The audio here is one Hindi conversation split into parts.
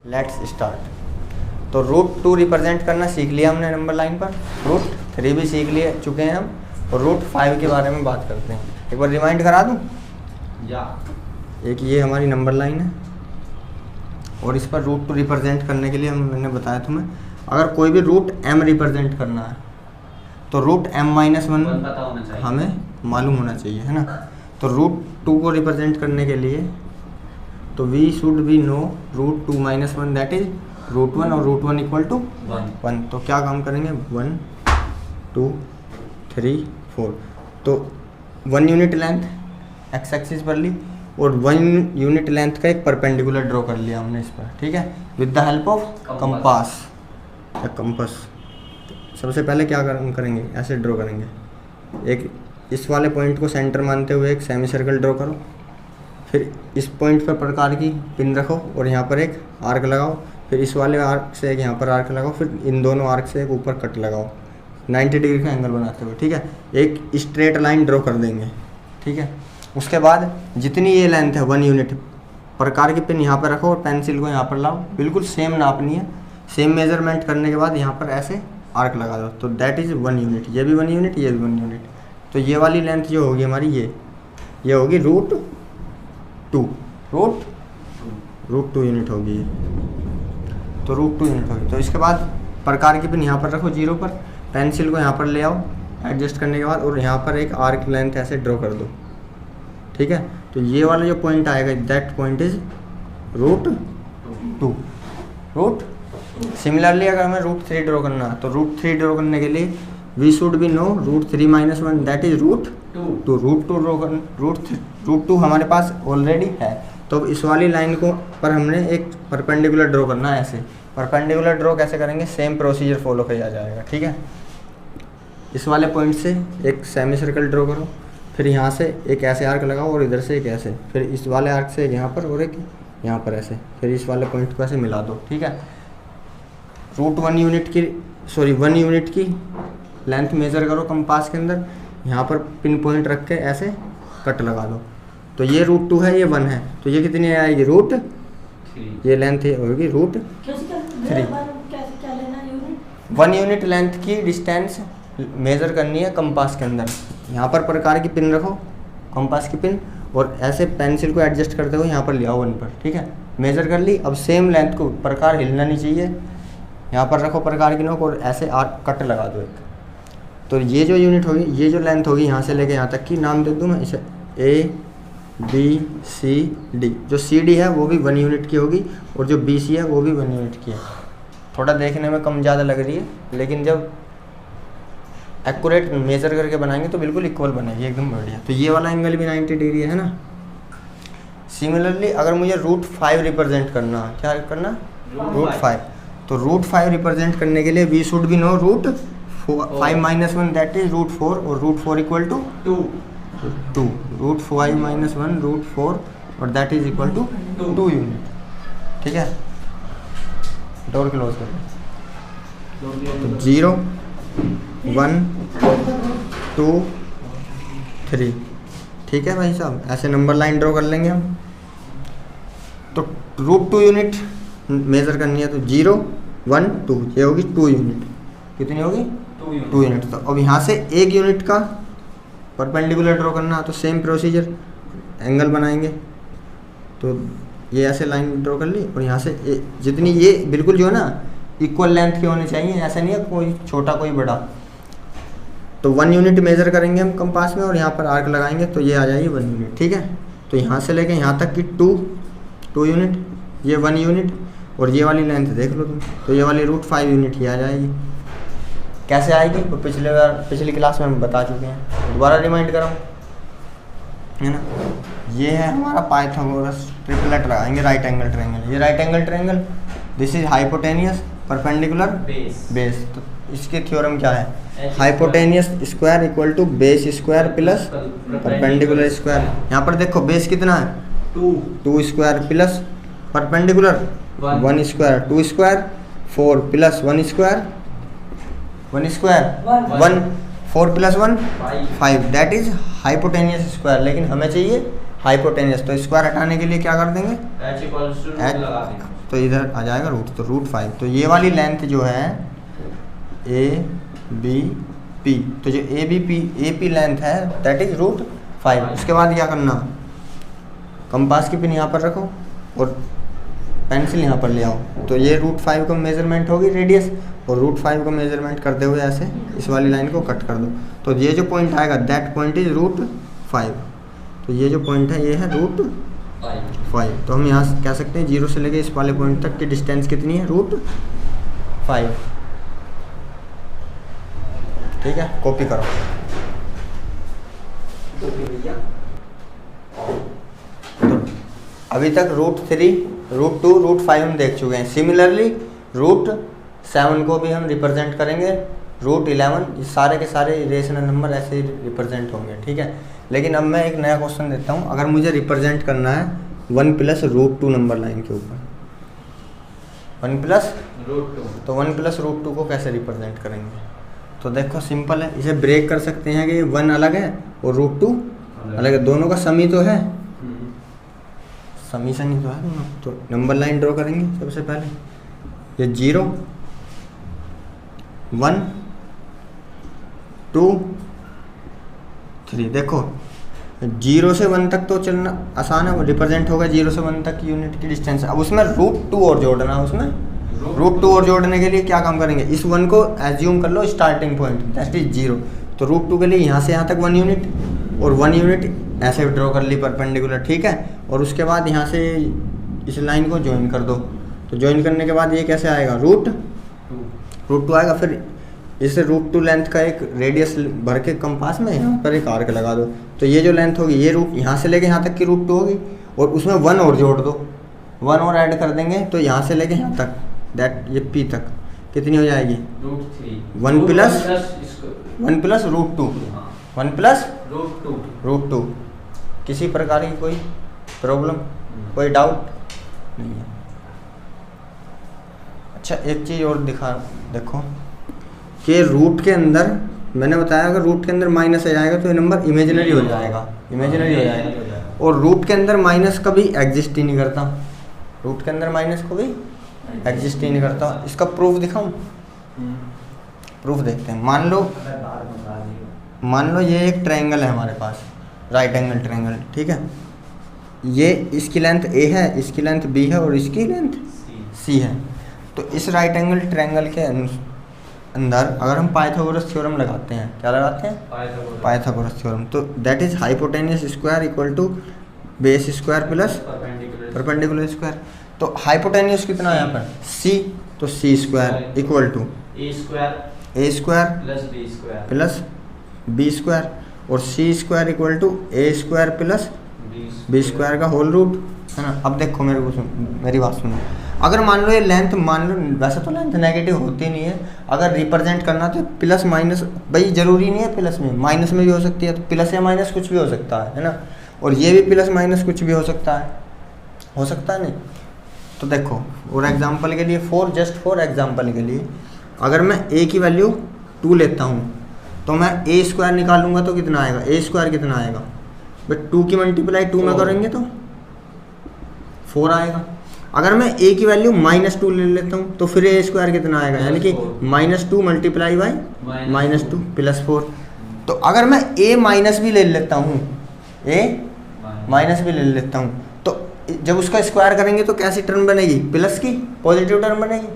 Let's start. तो √2 रिप्रेजेंट करना सीख लिया हमने नंबर लाइन पर, √3 भी सीख लिए चुके हैं हम, और √5 के बारे में बात करते हैं। एक बार रिमाइंड करा दूँ या एक ये हमारी नंबर लाइन है और इस पर √2 रिप्रेजेंट करने के लिए मैंने बताया तुम्हें, अगर कोई भी √m रिप्रेजेंट करना है तो √m-1 हमें मालूम होना चाहिए, है ना। तो √2 को रिप्रेजेंट करने के लिए तो we should be know √2-1 that is √1 और √1 इक्वल टू 1। तो क्या काम करेंगे 1 2 3 4, तो 1 यूनिट लेंथ एक्स एक्सिस पर ली और 1 यूनिट लेंथ का एक परपेंडिकुलर ड्रॉ कर लिया हमने इस पर, ठीक है, with the help of compass या कंपास। सबसे पहले क्या करेंगे, ऐसे ड्रॉ करेंगे, एक इस वाले पॉइंट को सेंटर मानते हुए एक सेमी सर्कल ड्रॉ करो, फिर इस पॉइंट पर प्रकार की पिन रखो और यहाँ पर एक आर्क लगाओ, फिर इस वाले आर्क से एक यहाँ पर आर्क लगाओ, फिर इन दोनों आर्क से एक ऊपर कट लगाओ 90 डिग्री का एंगल बनाते हुए, ठीक है। एक स्ट्रेट लाइन ड्रॉ कर देंगे, ठीक है। उसके बाद जितनी ये लेंथ है 1 यूनिट, प्रकार की पिन यहाँ पर रखो और पेंसिल को यहाँ पर लाओ, बिल्कुल सेम नापनी है। सेम मेजरमेंट करने के बाद यहाँ पर ऐसे आर्क लगा दो, तो दैट इज़ 1 यूनिट, ये भी 1 यूनिट, ये भी 1 यूनिट। तो ये वाली लेंथ जो होगी हमारी ये होगी √2 यूनिट होगी ये, तो √2 यूनिट होगी। तो इसके बाद प्रकार की पिन यहाँ पर रखो 0 पर, पेंसिल को यहाँ पर ले आओ एडजस्ट करने के बाद और यहाँ पर एक आर्क लेंथ ऐसे ड्रॉ कर दो, ठीक है। तो ये वाला जो पॉइंट आएगा दैट पॉइंट इज √2। सिमिलरली अगर हमें √3 ड्रॉ करना है तो √3 ड्रॉ करने के लिए we should be know √3-1 that is √2 हमारे पास ऑलरेडी है। तो इस वाली लाइन को पर हमने एक परपेंडिकुलर ड्रॉ करना है। ऐसे परपेंडिकुलर ड्रॉ कैसे करेंगे, सेम प्रोसीजर फॉलो किया जाएगा, ठीक है। इस वाले पॉइंट से एक सेमी सर्कल ड्रॉ करो, फिर यहाँ से एक ऐसे आर्क लगाओ और इधर से एक ऐसे, फिर इस वाले आर्क से एक यहाँ पर और एक यहाँ पर ऐसे, फिर इस वाले पॉइंट को ऐसे मिला दो, ठीक है। √1 यूनिट की लेंथ मेज़र करो कंपास के अंदर, यहाँ पर पिन पॉइंट रख के ऐसे कट लगा दो। तो ये √2 है, ये 1 है, तो ये कितनी आएगी √3, ये लेंथ होगी √3। 1 यूनिट लेंथ की डिस्टेंस मेज़र करनी है कंपास के अंदर। यहाँ पर प्रकार की पिन रखो, कंपास की पिन, और ऐसे पेंसिल को एडजस्ट करते हुए यहाँ पर ले आओ 1 पर, ठीक है। मेज़र कर ली। अब सेम लेंथ को, प्रकार हिलना नहीं चाहिए, यहाँ पर रखो प्रकार की नोक और ऐसे कट लगा दो एक। तो ये जो यूनिट होगी, ये जो लेंथ होगी यहाँ से लेके यहाँ तक की, नाम दे दूँ मैं इसे ABCD। जो CD है वो भी 1 यूनिट की होगी और जो BC है वो भी 1 यूनिट की है। थोड़ा देखने में कम ज़्यादा लग रही है, लेकिन जब एक्यूरेट मेजर करके बनाएंगे तो बिल्कुल इक्वल बनेगी, एकदम बढ़िया। तो ये वाला एंगल भी 90 डिग्री है ना। सिमिलरली अगर मुझे √5 रिप्रेजेंट करना, क्या करना, √5, तो √5 रिप्रेजेंट करने के लिए we should be know √5-1 that is √4 और √4 इक्वल टू 2, √5-1 √4 और that is equal to 2 unit, ठीक है। डोर क्लोज करो। तो 0 1 2 3, ठीक है भाई साहब, ऐसे नंबर लाइन ड्रॉ कर लेंगे हम। तो √2 यूनिट मेज़र करनी है, तो 0 1 2, ये होगी 2 यूनिट। कितनी होगी, 2 यूनिट। तो अब यहाँ से 1 यूनिट का परपेंडिकुलर ड्रॉ करना, तो सेम प्रोसीजर, एंगल बनाएंगे। तो ये ऐसे लाइन ड्रॉ कर ली और यहाँ से जितनी ये बिल्कुल जो है ना इक्वल लेंथ की होनी चाहिए, ऐसा नहीं है कोई छोटा कोई बड़ा। तो 1 यूनिट मेज़र करेंगे हम कंपास में और यहाँ पर आर्क लगाएंगे, तो ये आ जाएगी 1 यूनिट, ठीक है। तो यहाँ से लेके यहाँ तक की 2 यूनिट, ये 1 यूनिट, और ये वाली लेंथ देख लो तुम, तो ये वाली √5 यूनिट ही आ जाएगी। कैसे आएगी, तो पिछली क्लास में हम बता चुके हैं, दोबारा रिमाइंड कराऊँ, है ना। ये है हमारा पाइथागोरस ट्रिपलेट लगाएंगे, राइट एंगल ट्रायंगल। ये right angle triangle, this is hypotenuse perpendicular base. तो इसके थ्योरम क्या है, hypotenuse square equal to base square plus perpendicular square. यहाँ पर देखो बेस कितना है 2 square plus perpendicular 1 square, 2 square 4 plus 1 square 1 4 plus 1 5, that is hypotenuse square. लेकिन हमें चाहिए हाइपोटेनियस, तो स्क्वायर हटाने के लिए क्या कर देंगे, तो इधर आ जाएगा रूट, तो √5। तो ये वाली लेंथ जो है ABP, तो जो AP लेंथ है दैट इज √5। उसके बाद क्या करना, कंपास की पिन यहाँ पर रखो और पेंसिल यहाँ पर ले आओ, तो ये √5 का मेजरमेंट होगी रेडियस, और √5 को मेजरमेंट करते हुए ऐसे इस वाली लाइन को कट कर दो। तो ये जो पॉइंट आएगा दैट पॉइंट इज √5। तो ये जो पॉइंट है ये है √5। तो हम यहाँ कह सकते हैं 0 से लेके इस वाले पॉइंट तक की डिस्टेंस कितनी है, √5। ठीक है, कॉपी करो। तो अभी तक √3, √2, √5 हम देख चुके हैं। सिमिलरली √7 को भी हम रिप्रेजेंट करेंगे, √11, ये सारे के सारे इरेशनल नंबर ऐसे ही रिप्रेजेंट होंगे। ठीक है, लेकिन अब मैं एक नया क्वेश्चन देता हूँ। अगर मुझे रिप्रेजेंट करना है 1 + √2 नंबर लाइन के ऊपर, 1 + √2, तो 1 + √2 को कैसे रिप्रेजेंट करेंगे? तो देखो सिंपल है, इसे ब्रेक कर सकते हैं कि 1 अलग है और √2 अलग है, दोनों का समी तो है, समीशन ही तो है दोनों। तो नंबर लाइन ड्रॉ करेंगे सबसे पहले, ये 0, 1, 2, 3। देखो 0 से 1 तक तो चलना आसान है, वो रिप्रेजेंट होगा 0 से 1 तक की यूनिट की डिस्टेंस। अब उसमें √2 और जोड़ना है, उसमें √2 और जोड़ने के लिए क्या काम करेंगे, इस 1 को एज्यूम कर लो स्टार्टिंग पॉइंट, दैट इज 0। तो √2 के लिए यहाँ से यहाँ तक 1 यूनिट, और 1 यूनिट ऐसे ड्रॉ कर ली परपेंडिकुलर। ठीक है, और उसके बाद यहाँ से इस लाइन को ज्वाइन कर दो। तो ज्वाइन करने के बाद ये कैसे आएगा, √2 आएगा। फिर इस √2 लेंथ का एक रेडियस भर के कंपास में यहाँ पर एक आर्क लगा दो। तो ये जो लेंथ होगी ये यहाँ से लेके यहाँ तक की √2 होगी, और उसमें 1 और जोड़ दो, 1 और ऐड कर देंगे, तो यहाँ से लेके यहाँ तक दैट ये P तक कितनी हो जाएगी, √3। 1 + √2, 1 + √2। किसी प्रकार की कोई प्रॉब्लम, कोई डाउट नहीं है? अच्छा, एक चीज़ और देखो कि रूट के अंदर मैंने बताया अगर रूट के अंदर माइनस आ जाएगा तो ये नंबर इमेजिनरी हो जाएगा, इमेजिनरी हो जाएगा। और रूट के अंदर माइनस कभी एग्जिस्ट ही नहीं करता, रूट के अंदर माइनस कभी एग्जिस्ट ही नहीं करता। इसका प्रूफ दिखाऊं? प्रूफ देखते हैं। मान लो ये एक ट्रायंगल है हमारे पास, राइट एंगल ट्रायंगल। ठीक है, ये इसकी लेंथ A है, इसकी लेंथ B है और इसकी लेंथ C है। तो इस राइट एंगल ट्रायंगल के अंदर अगर हम पाइथागोरस थ्योरम लगाते हैं, क्या लगाते हैं, पाइथागोरस थ्योरम, तो that is hypotenuse square equal to base square plus perpendicular square. तो हाइपोटेन्यूस कितना है यहाँ पर, C, तो C square equal to A square plus B square, और C square equal to A square plus B square का होल रूट, है ना। अब देखो मेरी बात सुनो, अगर मान लो ये लेंथ, मान लो वैसे तो लेंथ नेगेटिव होती नहीं है, अगर रिप्रेजेंट करना तो प्लस माइनस, भाई जरूरी नहीं है प्लस में, माइनस में भी हो सकती है, तो प्लस या माइनस कुछ भी हो सकता है ना। और ये भी प्लस माइनस कुछ भी हो सकता है नहीं। तो देखो और एग्जांपल के लिए जस्ट फॉर एग्जांपल के लिए अगर मैं A की वैल्यू 2 लेता हूँ तो मैं A स्क्वायर निकालूंगा तो कितना आएगा, A स्क्वायर कितना आएगा, बट 2 की मल्टीप्लाई 2 में करेंगे तो 4 आएगा। अगर मैं A की वैल्यू -2 ले लेता हूँ तो फिर A स्क्वायर कितना आएगा, यानी कि -2 मल्टीप्लाई बाई -2 प्लस 4। तो अगर मैं A माइनस भी ले लेता हूँ, तो जब उसका स्क्वायर करेंगे तो कैसी टर्म बनेगी, प्लस की पॉजिटिव टर्म बनेगी।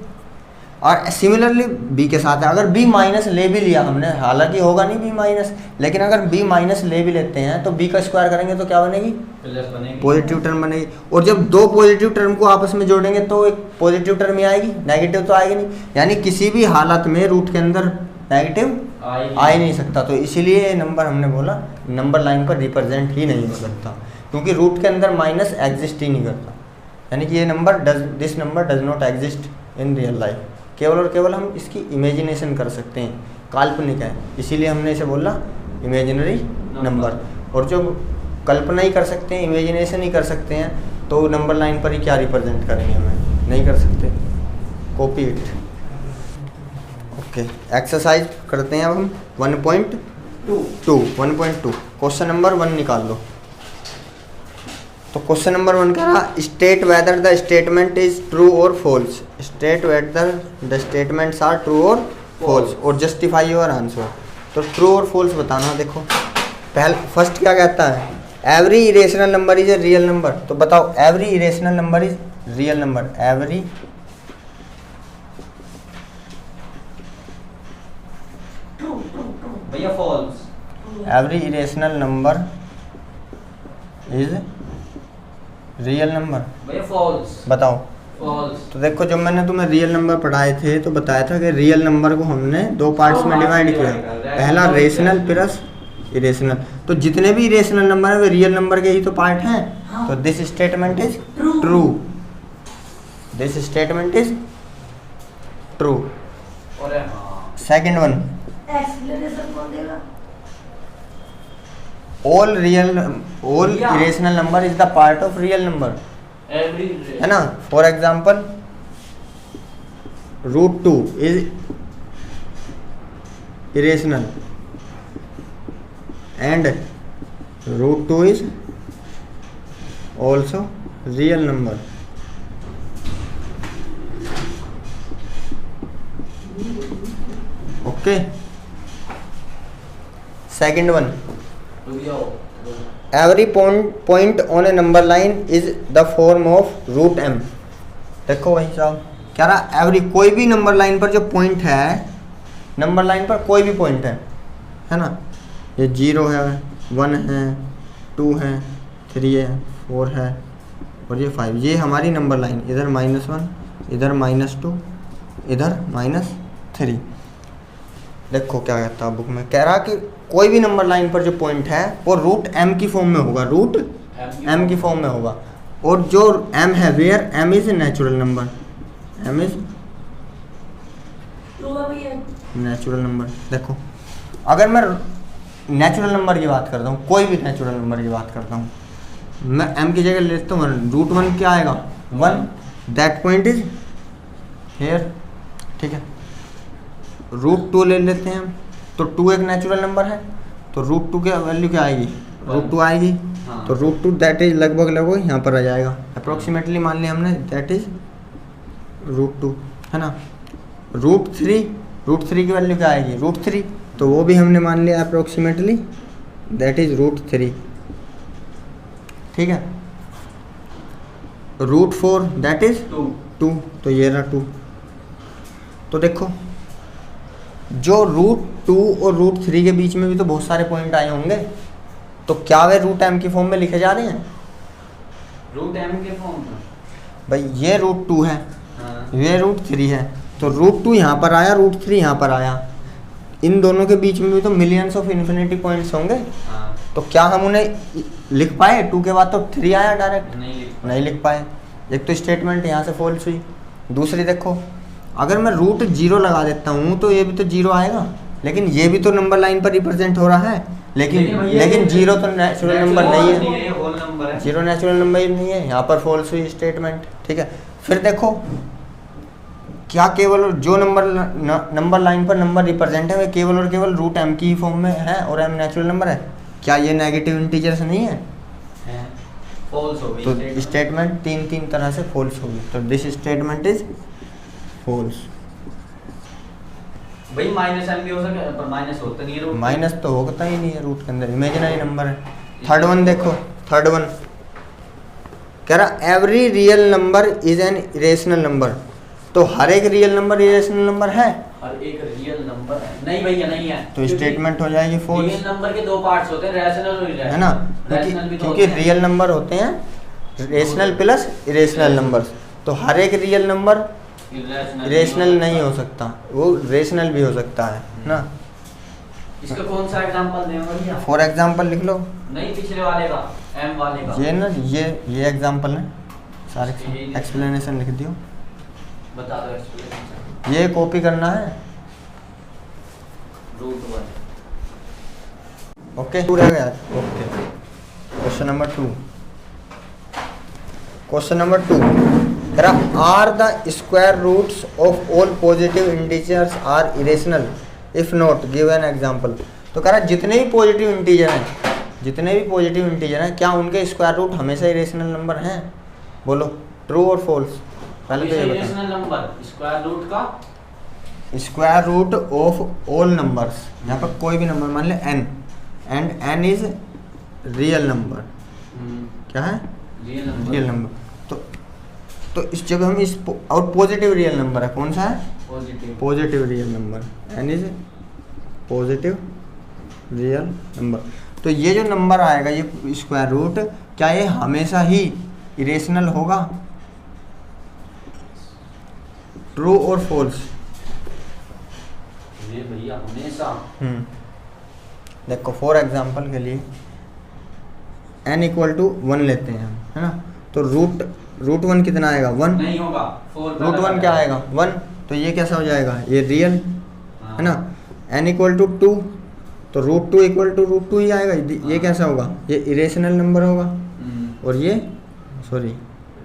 और सिमिलरली B के साथ है, अगर B माइनस ले भी लिया हमने, हालांकि होगा नहीं B माइनस, लेकिन अगर B माइनस ले भी लेते हैं तो B का स्क्वायर करेंगे तो क्या बनेगी, पॉजिटिव टर्म बनेगी। और जब दो पॉजिटिव टर्म को आपस में जोड़ेंगे तो एक पॉजिटिव टर्म ही आएगी, नेगेटिव तो आएगी नहीं। यानी किसी भी हालत में रूट के अंदर नेगेटिव आ ही नहीं सकता। तो इसीलिए नंबर हमने बोला नंबर लाइन पर रिप्रेजेंट ही नहीं हो सकता, क्योंकि रूट के अंदर माइनस एग्जिस्ट ही नहीं करता। यानी कि ये number this number does not exist in real life. केवल और केवल हम इसकी इमेजिनेशन कर सकते हैं, काल्पनिक है, इसीलिए हमने इसे बोला इमेजिनरी नंबर। और जो कल्पना ही कर सकते हैं, इमेजिनेशन ही कर सकते हैं, तो नंबर लाइन पर ही क्या रिप्रेजेंट करेंगे, हमें नहीं कर सकते। Copy it. ओके, एक्सरसाइज करते हैं अब हम 1.2 क्वेश्चन नंबर 1 निकाल लो। तो क्वेश्चन नंबर 1 कह रहा state whether the statement is true और false, state whether the statements are true और फॉल्स और जस्टिफाई योर आंसर। तो ट्रू और फॉल्स बताना। देखो फर्स्ट क्या कहता है, every irrational number is a real number. तो बताओ every irrational number is real number, every भैया false, every irrational number is real number. भैया फॉल्स, बताओ। फॉल्स। तो देखो जब मैंने तुम्हें रियल नंबर पढ़ाए थे तो बताया था कि रियल नंबर को हमने दो पार्ट्स में डिवाइड किया, पहला रेशनल प्लस इरेशनल। तो जितने भी इरेशनल नंबर है वे रियल नंबर के ही तो पार्ट हैं। तो this statement is true, this statement is true. और सेकंड वन, एक्सप्लेनेशन कौन देगा? All irrational number is the part of real number, every है ना। For example √2 is irrational and √2 is also real number. Okay. Second one, every point on a number line is the form of √m। देखो भाई साहब कह रहा एवरी कोई भी नंबर लाइन पर जो पॉइंट है, नंबर लाइन पर कोई भी पॉइंट है ना, ये 0 है, 1 है, 2 है, 3 है, 4 है और ये 5, ये हमारी नंबर लाइन। इधर -1, इधर -2, इधर -3। देखो क्या कहता है बुक में, कह रहा कि कोई भी नंबर लाइन पर जो पॉइंट है वो √m की फॉर्म में होगा, √m की फॉर्म में होगा। और जो m है where m is natural number, m is natural number. देखो अगर मैं नेचुरल नंबर की बात करता हूँ, कोई भी नेचुरल नंबर की बात करता हूँ, मैं m की जगह लेता हूँ √1, क्या आएगा 1, दैट पॉइंट इज हेयर। ठीक है, √2 ले लेते हैं हम, तो 2 एक नेचुरल नंबर है, तो √2 की वैल्यू क्या आएगी, √2 आएगी। हाँ। तो √2 दैट इज लगभग यहाँ पर आ जाएगा, अप्रोक्सीमेटली मान लिया हमने, दैट इज √2, है ना। √3 की वैल्यू क्या आएगी, √3, तो वो भी हमने मान लिया अप्रोक्सीमेटली, दैट इज √3। ठीक है, √4 दैट इज 2, तो ये रहा 2। तो देखो जो √2 और √3 के बीच में भी तो बहुत सारे पॉइंट आए होंगे, तो क्या वे √m की फॉर्म में लिखे जा रहे हैं, √m के फॉर्म में? भाई ये √2 है, हाँ। ये √3 है, तो √2 यहाँ पर आया, √3 यहाँ पर आया, इन दोनों के बीच में भी तो मिलियंस ऑफ इन्फिनिटी पॉइंट्स होंगे। हाँ। तो क्या हम उन्हें लिख पाए, 2 के बाद तो 3 आया डायरेक्ट, नहीं लिख पाए। एक तो स्टेटमेंट यहाँ से फॉल्स हुई। दूसरी देखो, अगर मैं √0 लगा देता हूँ तो ये भी तो 0 आएगा, लेकिन ये भी तो नंबर लाइन पर रिप्रेजेंट हो रहा है, लेकिन 0 तो नेचुरल नंबर नहीं है, 0 नेचुरल नंबर ही नहीं है, यहाँ पर फॉल्स हुई स्टेटमेंट। ठीक है, फिर देखो क्या केवल जो नंबर लाइन पर नंबर रिप्रेजेंट है वे केवल और केवल √m की फॉर्म में है और m नेचुरल नंबर है, क्या ये नेगेटिव इंटीजर्स नहीं है? फॉल्स हो गई। तो स्टेटमेंट तीन तरह से फॉल्स होगी। तो दिस स्टेटमेंट इज फॉल्स। भाई -m भी हो सके, पर माइनस होता नहीं है, माइनस तो होता ही नहीं है रूट के अंदर, इमेजिनरी नंबर है। थर्ड वन देखो, थर्ड वन कह रहा every real number is an irrational number. तो हर एक रियल नंबर इरेशनल नंबर है, हर एक रियल नंबर है? नहीं भैया नहीं है, तो स्टेटमेंट हो जाएगी फॉल्स। रियल नंबर के दो पार्ट्स होते हैं, रैशनल और इरेशनल, है ना, क्योंकि रियल नंबर होते हैं रेशनल प्लस इरेशनल नंबर्स। तो हर एक रियल नंबर इरेशनल नहीं हो सकता, वो रेशनल भी हो सकता है ना। इसका कौन सा एग्जांपल दें भैया? फॉर एग्जांपल लिख लो, नहीं पिछले वाले का, m वाले का। ये ना, ये एग्जांपल है, सारे एक्सप्लेनेशन लिख दियो, बता दो एक्सप्लेनेशन। ये कॉपी करना है। √1 ओके, पूरा गया। Okay, question number 2। Question number 2 are the square roots of all positive integers are irrational, if not give an example. तो कह रहा जितने भी पॉजिटिव इंटीजर हैं जितने भी पॉजिटिव इंटीजर हैं क्या उनके स्क्वायर रूट हमेशा इरेशनल नंबर हैं? बोलो ट्रू और फॉल्स। पहले तो ये बताओ। इरेशनल नंबर स्क्वायर रूट का square root of all numbers, यहाँ पर कोई भी नंबर मान ले n, and n is real number. क्या है? Real number. तो इस जगह हम इस और पॉजिटिव रियल नंबर है, कौन सा है? Positive real number, n is positive real number. तो ये जो नंबर आएगा ये स्क्वायर रूट, क्या ये हमेशा ही इरेशनल होगा? ट्रू और फॉल्स? ये भैया हमेशा। देखो फॉर एग्जांपल के लिए n इक्वल टू 1 लेते हैं हम, है ना? तो रूट 1 कितना आएगा? 1 नहीं होगा। रूट 1 क्या आएगा? 1। तो ये कैसा हो जाएगा? ये रियल है ना? n इक्वल टू 2, तो रूट 2 इक्वल टू रूट 2 ही आएगा। ये कैसा होगा? ये इरेशनल नंबर होगा। और ये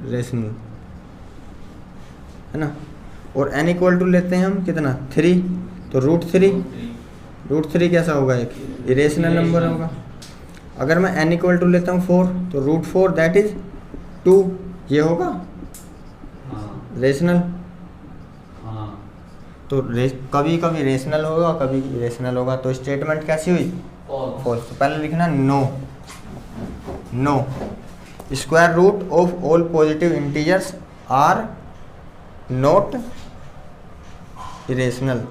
रेशनल, है ना? और n इक्वल टू लेते हैं हम कितना? 3, तो रूट 3 कैसा होगा? एक इरेशनल नंबर होगा। अगर मैं n इक्वल टू लेता हूँ 4, तो रूट 4 दैट इज 2, ये होगा रेशनल। तो कभी कभी रेशनल होगा, कभी इरेशनल होगा। तो स्टेटमेंट कैसी हुई? फॉल्स। तो पहले लिखना no square root of all positive integers are not irrational.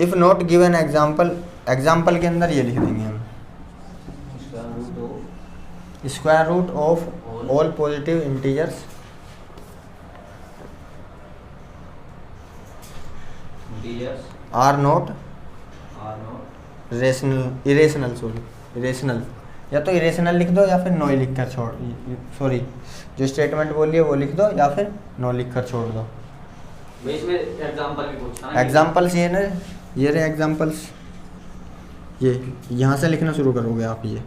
If not given example के अंदर ये लिख देंगे हम, square root of all positive integers are not irrational. या तो इरेशनल लिख दो या फिर नो लिख कर छोड़, सॉरी जो स्टेटमेंट बोली है वो लिख दो या फिर नो लिख कर छोड़ दो। इसमें एग्जांपल भी पूछना है। एग्जाम्पल्स ये ना, ये रहे एग्जाम्पल्स, ये यहाँ से लिखना शुरू करोगे आप। ये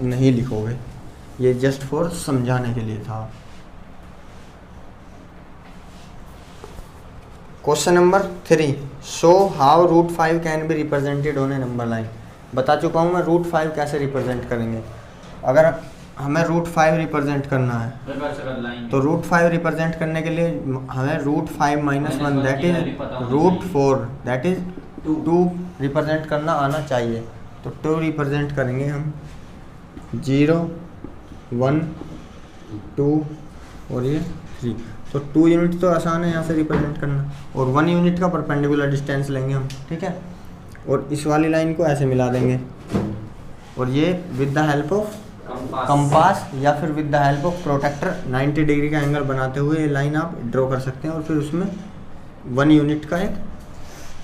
नहीं लिखोगे, ये जस्ट फॉर समझाने के लिए था। Question number 3, show how root 5 can be represented on a number line. बता चुका हूँ मैं रूट 5 कैसे रिप्रेजेंट करेंगे। अगर हमें रूट 5 रिप्रेजेंट करना है तो रूट 5 रिप्रेजेंट करने के लिए हमें root 5 minus 1 that is root 4 that is 2 represent करना आना चाहिए। तो 2 रिप्रेजेंट करेंगे हम, 0 1 2 और ये 3। तो 2 यूनिट तो आसान है यहाँ से रिप्रेजेंट करना, और 1 यूनिट का परपेंडिकुलर डिस्टेंस लेंगे हम, ठीक है। और इस वाली लाइन को ऐसे मिला देंगे, और ये with the help of compass या फिर with the help of protractor 90 degree का एंगल बनाते हुए ये लाइन आप ड्रॉ कर सकते हैं, और फिर उसमें 1 यूनिट का एक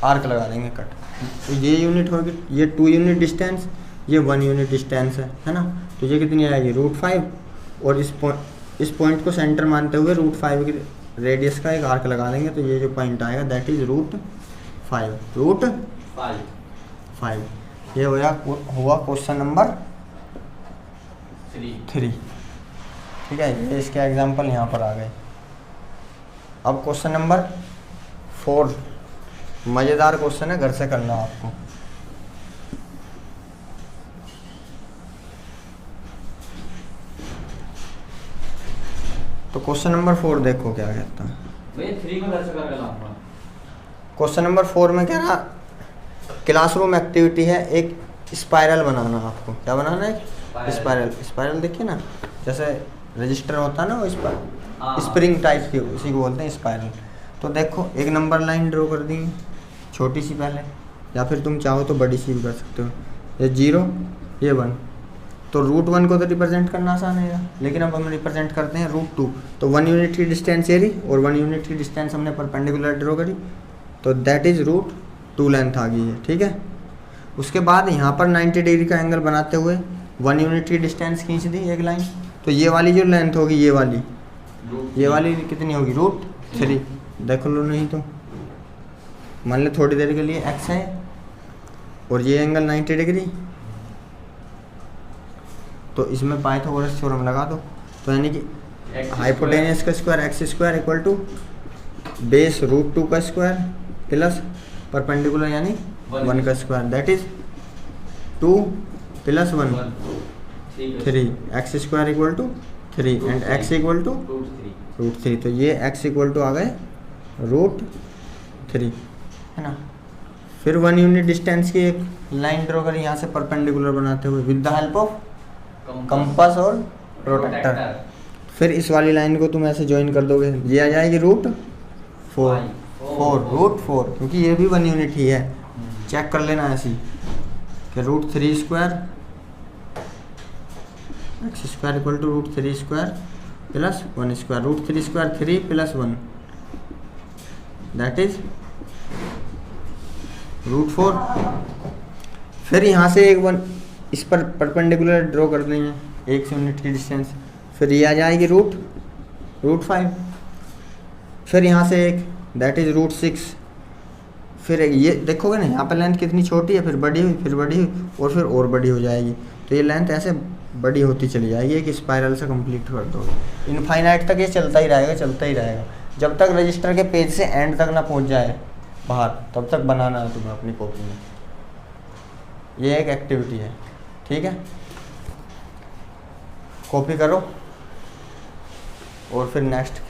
आर्क लगा देंगे कट। तो ये यूनिट होगी, ये 2 यूनिट डिस्टेंस, ये 1 यूनिट डिस्टेंस है ना। तो ये कितनी आएगी? रूट 5, और इस पॉइंट को सेंटर मानते हुए रूट 5 की रेडियस का एक आर्क लगा देंगे। तो ये जो पॉइंट आएगा दैट इज रूट 5। ये हुआ क्वेश्चन नंबर 3, ठीक है। ये इसके एग्जाम्पल यहाँ पर आ गए। अब क्वेश्चन नंबर 4, मज़ेदार क्वेश्चन है, घर से करना आपको। तो क्वेश्चन नंबर 4 देखो क्या कहता है। भैया 3 में घर से करके लाऊंगा। क्वेश्चन नंबर 4 में कह रहा क्लासरूम एक्टिविटी है एक स्पाइरल बनाना। आपको क्या बनाना है? स्पाइरल देखिए ना, जैसे रजिस्टर होता है ना, वो स्प्रिंग टाइप की, उसी को बोलते हैं स्पाइरल। तो देखो एक नंबर लाइन ड्रॉ कर दी छोटी सी पहले, या फिर तुम चाहो तो बड़ी सी भी कर सकते हो। ये 0 ये 1, तो रूट 1 को तो रिप्रेजेंट करना आसान है, लेकिन अब हम रिप्रेजेंट करते हैं रूट 2। तो 1 यूनिट की डिस्टेंस ये रही, और 1 यूनिट की डिस्टेंस हमने परपेंडिकुलर ड्रॉ करी, तो दैट इज़ रूट 2 लेंथ आ गई है, ठीक है। उसके बाद यहाँ पर 90 डिग्री का एंगल बनाते हुए 1 यूनिट की डिस्टेंस खींच दी एक लाइन। तो ये वाली जो लेंथ होगी, ये वाली कितनी होगी? रूट 3। देख लो, नहीं तो मान लो थोड़ी देर के लिए x है, और ये एंगल 90 डिग्री, तो इसमें पाइथागोरस थ्योरम लगा दो। तो यानी कि हाइपोटेनियस का square x square equal to base root 2 का स्क्वायर प्लस परपेंडिकुलर यानी 1 का square that is 2 plus 1 3 x square equal to 3 and x equal to root 3। तो ये एक्स इक्वल टू आ गए रूट 3 है ना। फिर 1 यूनिट डिस्टेंस की एक लाइन ड्रॉ करें यहाँ से परपेंडिकुलर बनाते हुए with the help of compass और प्रोटेक्टर। फिर इस वाली लाइन को तुम ऐसे ज्वाइन कर दोगे, ये आ जाएगी रूट 4 रूट 4, क्योंकि ये भी 1 यूनिट ही है। चेक कर लेना ऐसी कि root 3 square x square equal to root 3 square plus 1 square, root 3 square 3 plus 1 that is root 4। फिर यहाँ से एक 1 इस पर परपेंडिकुलर ड्रॉ कर देंगे 1 यूनिट की डिस्टेंस, फिर ये आ जाएगी रूट 5। फिर यहाँ से एक दैट इज रूट 6। फिर ये देखोगे ना यहाँ पर लेंथ कितनी छोटी है, फिर बड़ी हुई, फिर बड़ी हुई और फिर और बड़ी हो जाएगी। तो ये लेंथ ऐसे बड़ी होती चली जाएगी, एक स्पाइरल से कंप्लीट कर दोगे। इनफाइनाइट तक ये चलता ही रहेगा जब तक रजिस्टर के पेज से एंड तक ना पहुँच जाए बाहर, तब तक बनाना है तुम्हें अपनी कॉपी में। ये एक एक्टिविटी है, ठीक है। कॉपी करो और फिर नेक्स्ट